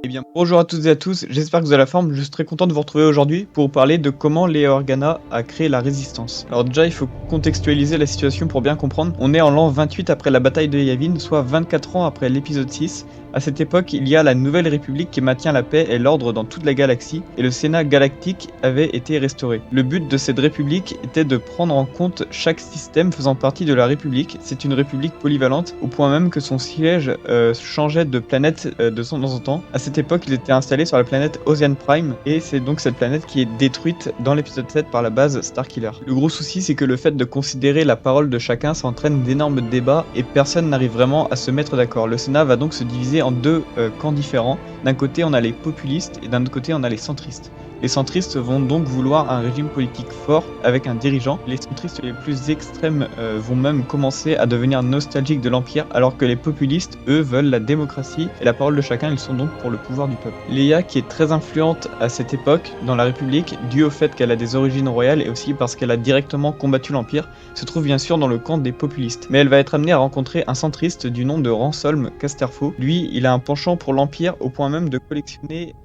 Eh bien, bonjour à toutes et à tous, j'espère que vous avez la forme. Je suis très content de vous retrouver aujourd'hui pour vous parler de comment Leia Organa a créé la résistance. Alors déjà, il faut contextualiser la situation pour bien comprendre. On est en l'an 28 après la bataille de Yavin, soit 24 ans après l'épisode 6. À cette époque, il y a la Nouvelle République qui maintient la paix et l'ordre dans toute la galaxie, et le Sénat galactique avait été restauré. Le but de cette république était de prendre en compte chaque système faisant partie de la République. C'est une république polyvalente, au point même que son siège changeait de planète de temps en temps. À cette époque, il était installé sur la planète Ocean Prime, et c'est donc cette planète qui est détruite dans l'épisode 7 par la base Starkiller. Le gros souci, c'est que le fait de considérer la parole de chacun, ça entraîne d'énormes débats, et personne n'arrive vraiment à se mettre d'accord. Le Sénat va donc se diviser en deux camps différents. D'un côté, on a les populistes, et d'un autre côté, on a les centristes. Les centristes vont donc vouloir un régime politique fort avec un dirigeant. Les centristes les plus extrêmes vont même commencer à devenir nostalgiques de l'Empire, alors que les populistes, eux, veulent la démocratie et la parole de chacun. Ils sont donc pour le pouvoir du peuple. Leia, qui est très influente à cette époque dans la République, dû au fait qu'elle a des origines royales et aussi parce qu'elle a directement combattu l'Empire, se trouve bien sûr dans le camp des populistes. Mais elle va être amenée à rencontrer un centriste du nom de Ransolm Casterfo. Lui, il a un penchant pour l'Empire au point même de collectionner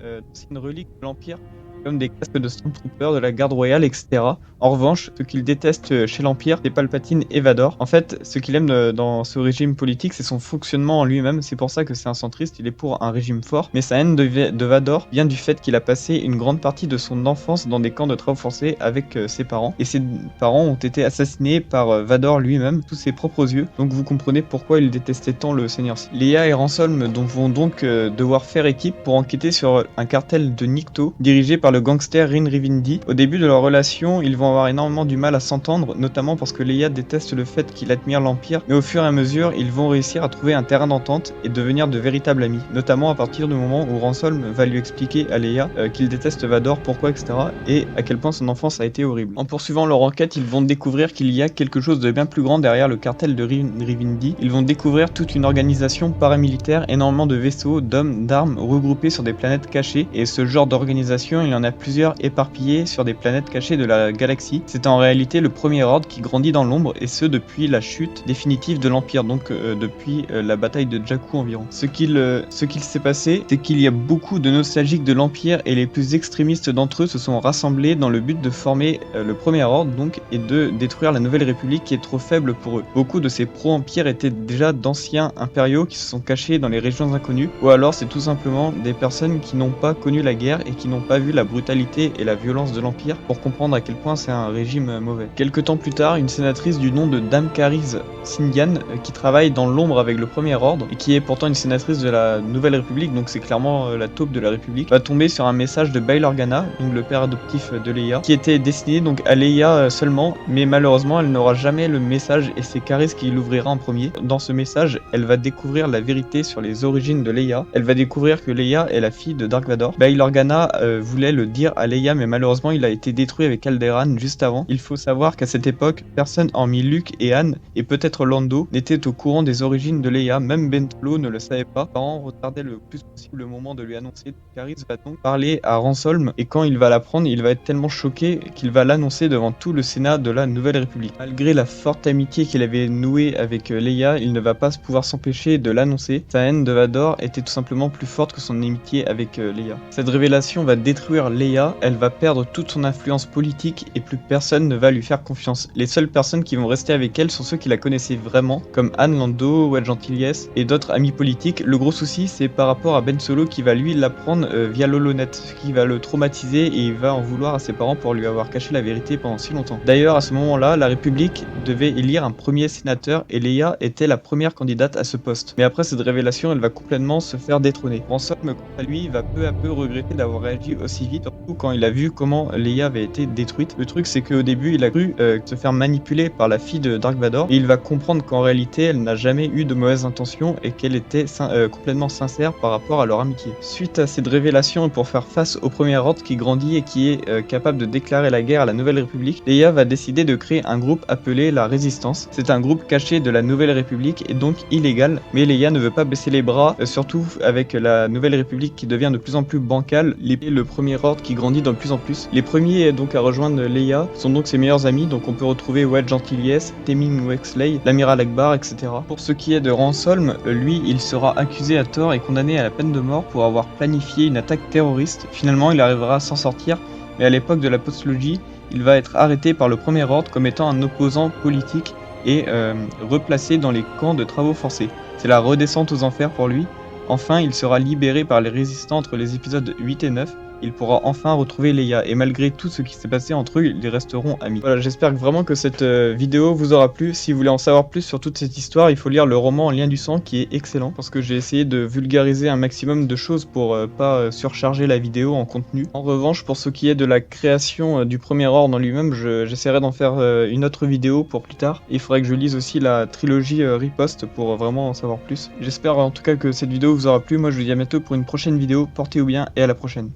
une relique de l'Empire, comme des casques de Stormtroopers, de la garde royale, etc. En revanche, ce qu'il déteste chez l'Empire, c'est Palpatine et Vador. En fait, ce qu'il aime dans ce régime politique, c'est son fonctionnement en lui-même. C'est pour ça que c'est un centriste, il est pour un régime fort. Mais sa haine de Vador vient du fait qu'il a passé une grande partie de son enfance dans des camps de travaux forcés avec ses parents. Et ses parents ont été assassinés par Vador lui-même, sous ses propres yeux. Donc vous comprenez pourquoi il détestait tant le Seigneur Sith. Leia et Ransolm vont donc devoir faire équipe pour enquêter sur un cartel de Nikto, dirigé par le gangster Rin Rivindi. Au début de leur relation, ils vont avoir énormément du mal à s'entendre, notamment parce que Leia déteste le fait qu'il admire l'Empire, mais au fur et à mesure, ils vont réussir à trouver un terrain d'entente et devenir de véritables amis, notamment à partir du moment où Ransolm va lui expliquer à Leia qu'il déteste Vador, pourquoi, etc., et à quel point son enfance a été horrible. En poursuivant leur enquête, ils vont découvrir qu'il y a quelque chose de bien plus grand derrière le cartel de Rin Rivindi. Ils vont découvrir toute une organisation paramilitaire, énormément de vaisseaux, d'hommes, d'armes regroupés sur des planètes cachées, et ce genre d'organisation, il y en a plusieurs éparpillés sur des planètes cachées de la galaxie. C'est en réalité le premier ordre qui grandit dans l'ombre, et ce depuis la chute définitive de l'Empire, donc depuis la bataille de Jakku environ. Ce qu'il s'est passé, c'est qu'il y a beaucoup de nostalgiques de l'Empire, et les plus extrémistes d'entre eux se sont rassemblés dans le but de former le premier ordre, donc, et de détruire la Nouvelle République qui est trop faible pour eux. Beaucoup de ces pro-empires étaient déjà d'anciens impériaux qui se sont cachés dans les régions inconnues, ou alors c'est tout simplement des personnes qui n'ont pas connu la guerre et qui n'ont pas vu la brutalité et la violence de l'Empire pour comprendre à quel point c'est un régime mauvais. Quelque temps plus tard, une sénatrice du nom de Dame Cariz Sindian, qui travaille dans l'ombre avec le Premier Ordre et qui est pourtant une sénatrice de la Nouvelle République, donc c'est clairement la taupe de la République, va tomber sur un message de Bail Organa, donc le père adoptif de Leia, qui était destiné donc à Leia seulement, mais malheureusement elle n'aura jamais le message et c'est Cariz qui l'ouvrira en premier. Dans ce message, elle va découvrir la vérité sur les origines de Leia. Elle va découvrir que Leia est la fille de Dark Vador. Bail Organa voulait le dire à Leia, mais malheureusement il a été détruit avec Alderaan juste avant. Il faut savoir qu'à cette époque, personne hormis Luke et Han, et peut-être Lando, n'était au courant des origines de Leia. Même Ben Solo ne le savait pas. Les parents retardaient le plus possible le moment de lui annoncer. Cariz va donc parler à Ransolm, et quand il va l'apprendre, il va être tellement choqué qu'il va l'annoncer devant tout le Sénat de la Nouvelle République. Malgré la forte amitié qu'il avait nouée avec Leia, il ne va pas pouvoir s'empêcher de l'annoncer. Sa haine de Vador était tout simplement plus forte que son amitié avec Leia. Cette révélation va détruire Leia, elle va perdre toute son influence politique et plus personne ne va lui faire confiance. Les seules personnes qui vont rester avec elle sont ceux qui la connaissaient vraiment, comme Han, Lando, Wedge Antilles et d'autres amis politiques. Le gros souci, c'est par rapport à Ben Solo qui va lui l'apprendre via l'holonet, ce qui va le traumatiser et il va en vouloir à ses parents pour lui avoir caché la vérité pendant si longtemps. D'ailleurs, à ce moment-là, la République devait élire un premier sénateur et Leia était la première candidate à ce poste. Mais après cette révélation, elle va complètement se faire détrôner. Ransolm, quant à lui, va peu à peu regretter d'avoir réagi aussi vite, surtout quand il a vu comment Leia avait été détruite. Le truc, c'est qu'au début, il a cru se faire manipuler par la fille de Dark Vador, et il va comprendre qu'en réalité, elle n'a jamais eu de mauvaises intentions et qu'elle était complètement sincère par rapport à leur amitié. Suite à cette révélation et pour faire face au Premier Ordre qui grandit et qui est capable de déclarer la guerre à la Nouvelle République, Leia va décider de créer un groupe appelé la Résistance. C'est un groupe caché de la Nouvelle République et donc illégal, mais Leia ne veut pas baisser les bras, surtout avec la Nouvelle République qui devient de plus en plus bancale. Le Premier Ordre horde qui grandit de plus en plus. Les premiers donc à rejoindre Leia sont donc ses meilleurs amis, donc on peut retrouver Wedge Antilles, Temmin Wexley, l'amiral Akbar, etc. Pour ce qui est de Ransolm, lui il sera accusé à tort et condamné à la peine de mort pour avoir planifié une attaque terroriste. Finalement il arrivera à s'en sortir, mais à l'époque de la postlogie, il va être arrêté par le Premier Ordre comme étant un opposant politique et replacé dans les camps de travaux forcés. C'est la redescente aux enfers pour lui. Enfin, il sera libéré par les résistants entre les épisodes 8 et 9. Il pourra enfin retrouver Leia, et malgré tout ce qui s'est passé entre eux, ils resteront amis. Voilà, j'espère vraiment que cette vidéo vous aura plu. Si vous voulez en savoir plus sur toute cette histoire, il faut lire le roman En lien du sang qui est excellent, parce que j'ai essayé de vulgariser un maximum de choses pour pas surcharger la vidéo en contenu. En revanche, pour ce qui est de la création du Premier Ordre en lui-même, j'essaierai d'en faire une autre vidéo pour plus tard. Il faudrait que je lise aussi la trilogie Riposte pour vraiment en savoir plus. J'espère en tout cas que cette vidéo vous aura plu. Moi je vous dis à bientôt pour une prochaine vidéo. Portez-vous bien et à la prochaine.